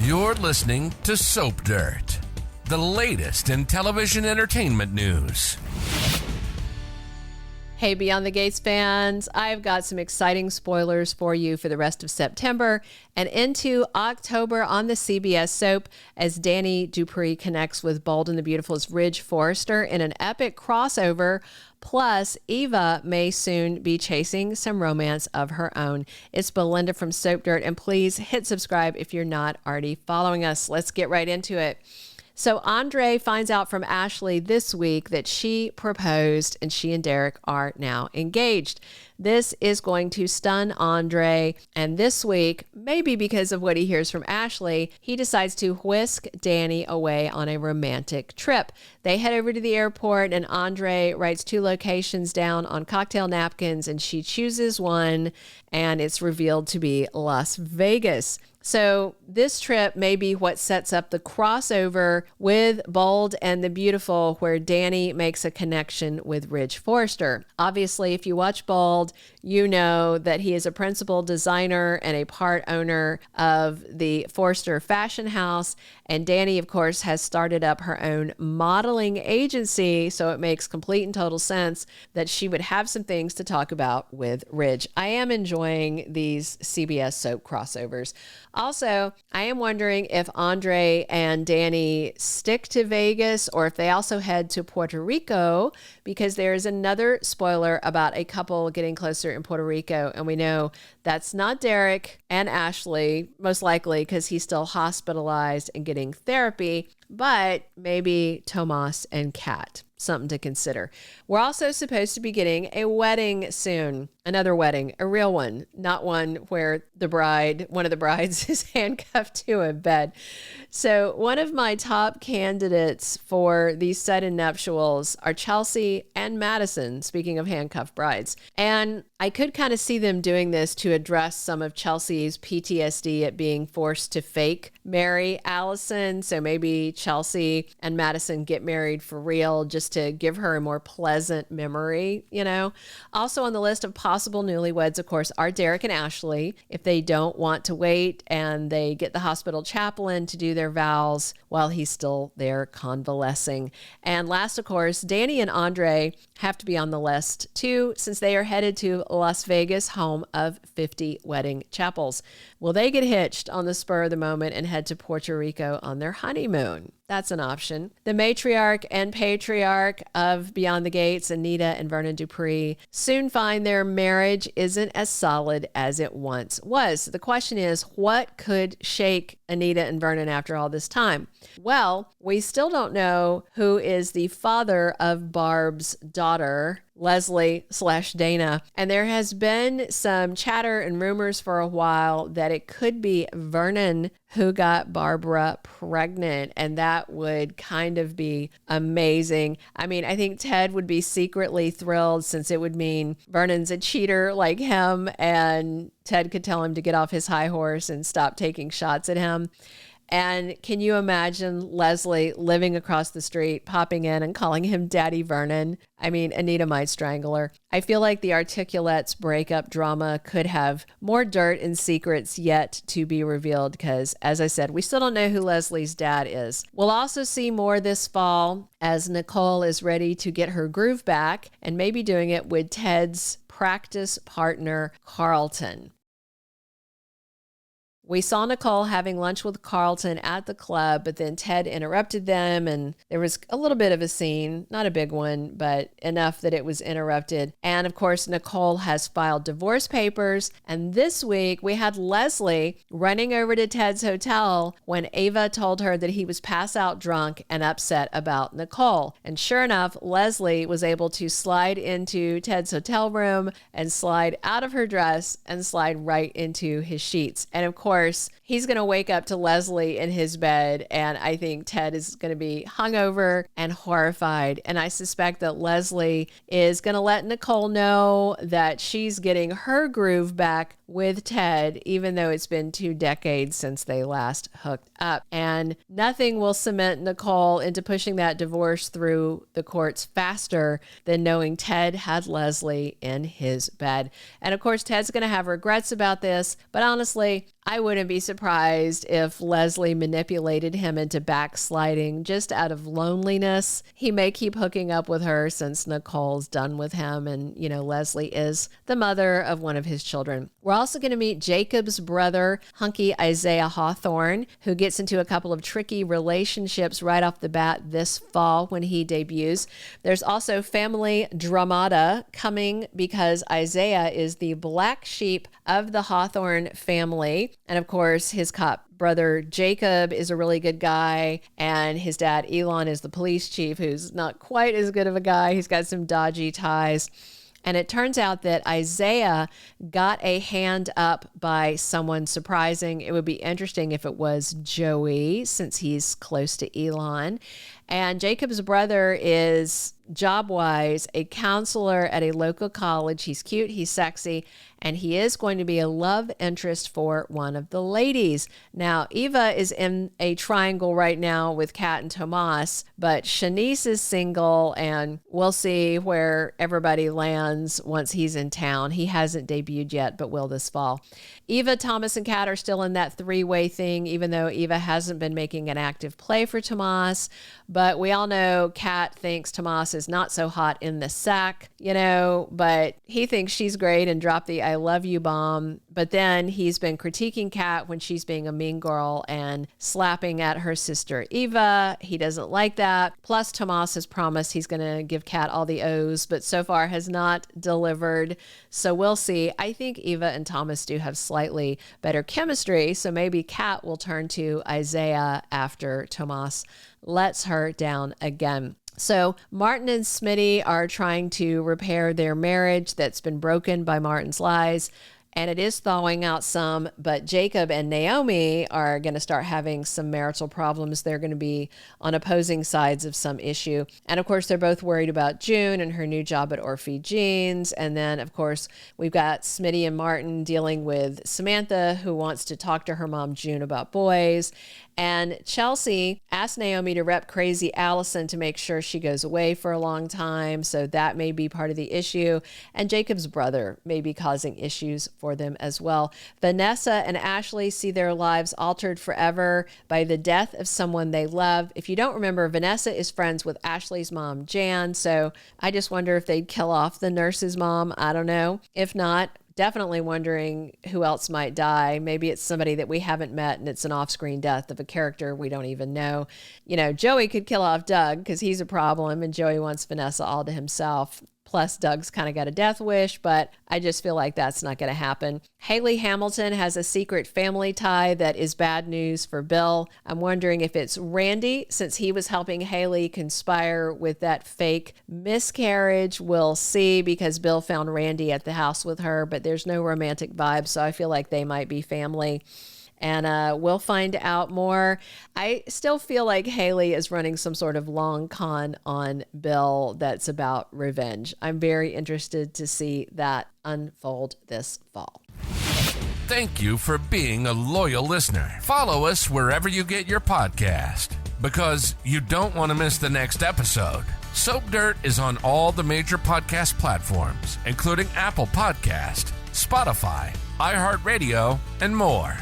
You're listening to Soap Dirt, the latest in television entertainment news. Hey, Beyond the Gates fans, I've got some exciting spoilers for you for the rest of September and into October on the CBS soap as Dani Dupree connects with Bold and the Beautiful's Ridge Forrester in an epic crossover. Plus, Eva may soon be chasing some romance of her own. It's Belinda from Soap Dirt, and please hit subscribe if you're not already following us. Let's get right into it. So Andre finds out from Ashley this week that she proposed and she and Derek are now engaged. This is going to stun Andre. And this week, maybe because of what he hears from Ashley, he decides to whisk Dani away on a romantic trip. They head over to the airport and Andre writes 2 locations down on cocktail napkins and she chooses one and it's revealed to be Las Vegas. So this trip may be what sets up the crossover with Bold and the Beautiful, where Dani makes a connection with Ridge Forrester. Obviously, if you watch Bold, you know that he is a principal designer and a part owner of the Forrester fashion house. And Dani, of course, has started up her own modeling agency. So it makes complete and total sense that she would have some things to talk about with Ridge. I am enjoying these CBS soap crossovers. Also, I am wondering if Andre and Dani stick to Vegas or if they also head to Puerto Rico, because there is another spoiler about a couple getting closer in Puerto Rico. And we know that's not Derek and Ashley, most likely because he's still hospitalized and getting therapy, but maybe Tomas and Kat. Something to consider. We're also supposed to be getting a wedding soon. Another wedding, a real one, not one where one of the brides is handcuffed to a bed. So one of my top candidates for these sudden nuptials are Chelsea and Madison, speaking of handcuffed brides. And I could kind of see them doing this to address some of Chelsea's PTSD at being forced to fake marry Allison. So maybe Chelsea and Madison get married for real just to give her a more pleasant memory, you know. Also on the list of possible newlyweds, of course, are Derek and Ashley. If they don't want to wait and they get the hospital chaplain to do their vows while he's still there convalescing. And last, of course, Dani and Andre have to be on the list too, since they are headed to Las Vegas, home of 50 wedding chapels. Will they get hitched on the spur of the moment and head to Puerto Rico on their honeymoon? That's an option. The matriarch and patriarch of Beyond the Gates, Anita and Vernon Dupree, soon find their marriage isn't as solid as it once was. The question is, what could shake Anita and Vernon after all this time? Well, we still don't know who is the father of Barb's daughter, Leslie/Dana. And there has been some chatter and rumors for a while that it could be Vernon who got Barbara pregnant. And that would kind of be amazing. I mean, I think Ted would be secretly thrilled since it would mean Vernon's a cheater like him and Ted could tell him to get off his high horse and stop taking shots at him. And can you imagine Leslie living across the street, popping in and calling him Daddy Vernon? I mean, Anita might strangle her. I feel like the Articulates breakup drama could have more dirt and secrets yet to be revealed because, as I said, we still don't know who Leslie's dad is. We'll also see more this fall as Nicole is ready to get her groove back and maybe doing it with Ted's practice partner, Carlton. We saw Nicole having lunch with Carlton at the club, but then Ted interrupted them and there was a little bit of a scene, not a big one, but enough that it was interrupted. And of course, Nicole has filed divorce papers. And this week we had Leslie running over to Ted's hotel when Eva told her that he was pass out drunk and upset about Nicole. And sure enough, Leslie was able to slide into Ted's hotel room and slide out of her dress and slide right into his sheets. And of course, he's going to wake up to Leslie in his bed, and I think Ted is going to be hungover and horrified. And I suspect that Leslie is going to let Nicole know that she's getting her groove back with Ted, even though it's been 2 decades since they last hooked up. And nothing will cement Nicole into pushing that divorce through the courts faster than knowing Ted had Leslie in his bed. And of course, Ted's going to have regrets about this, but honestly, I wouldn't be surprised if Leslie manipulated him into backsliding just out of loneliness. He may keep hooking up with her since Nicole's done with him. And, Leslie is the mother of one of his children. We're also going to meet Jacob's brother, hunky Isaiah Hawthorne, who gets into a couple of tricky relationships right off the bat this fall when he debuts. There's also family dramata coming because Isaiah is the black sheep of the Hawthorne family. And of course, his cop brother Jacob is a really good guy, and his dad Elon is the police chief, who's not quite as good of a guy. He's got some dodgy ties. And it turns out that Isaiah got a hand up by someone surprising. It would be interesting if it was Joey, since he's close to Elon. And Jacob's brother is, job-wise, a counselor at a local college. He's cute, he's sexy, and he is going to be a love interest for one of the ladies. Now, Eva is in a triangle right now with Kat and Tomas, but Shanice is single, and we'll see where everybody lands once he's in town. He hasn't debuted yet, but will this fall. Eva, Thomas, and Kat are still in that three-way thing, even though Eva hasn't been making an active play for Tomas. But we all know Kat thinks Tomas is not so hot in the sack, but he thinks she's great and dropped the I love you bomb. But then he's been critiquing Kat when she's being a mean girl and slapping at her sister Eva. He doesn't like that. Plus, Tomas has promised he's going to give Kat all the O's, but so far has not delivered. So we'll see. I think Eva and Thomas do have slightly better chemistry, so maybe Kat will turn to Isaiah after Tomas lets her down again. So Martin and Smitty are trying to repair their marriage that's been broken by Martin's lies. And it is thawing out some, but Jacob and Naomi are going to start having some marital problems. They're going to be on opposing sides of some issue. And of course, they're both worried about June and her new job at Orphe Jeans. And then, of course, we've got Smitty and Martin dealing with Samantha, who wants to talk to her mom, June, about boys. And Chelsea asked Naomi to rep crazy Allison to make sure she goes away for a long time. So that may be part of the issue. And Jacob's brother may be causing issues for them as well. Vanessa and Ashley see their lives altered forever by the death of someone they love. If you don't remember, Vanessa is friends with Ashley's mom, Jan. So I just wonder if they'd kill off the nurse's mom. I don't know. If not, definitely wondering who else might die. Maybe it's somebody that we haven't met and it's an off-screen death of a character we don't even know. Joey could kill off Doug because he's a problem and Joey wants Vanessa all to himself. Plus, Doug's kind of got a death wish, but I just feel like that's not going to happen. Haley Hamilton has a secret family tie that is bad news for Bill. I'm wondering if it's Randy, since he was helping Haley conspire with that fake miscarriage. We'll see, because Bill found Randy at the house with her, but there's no romantic vibe, so I feel like they might be family. And we'll find out more. I still feel like Haley is running some sort of long con on Bill that's about revenge. I'm very interested to see that unfold this fall. Thank you for being a loyal listener. Follow us wherever you get your podcast, because you don't want to miss the next episode. Soap Dirt is on all the major podcast platforms, including Apple Podcast, Spotify, iHeartRadio, and more.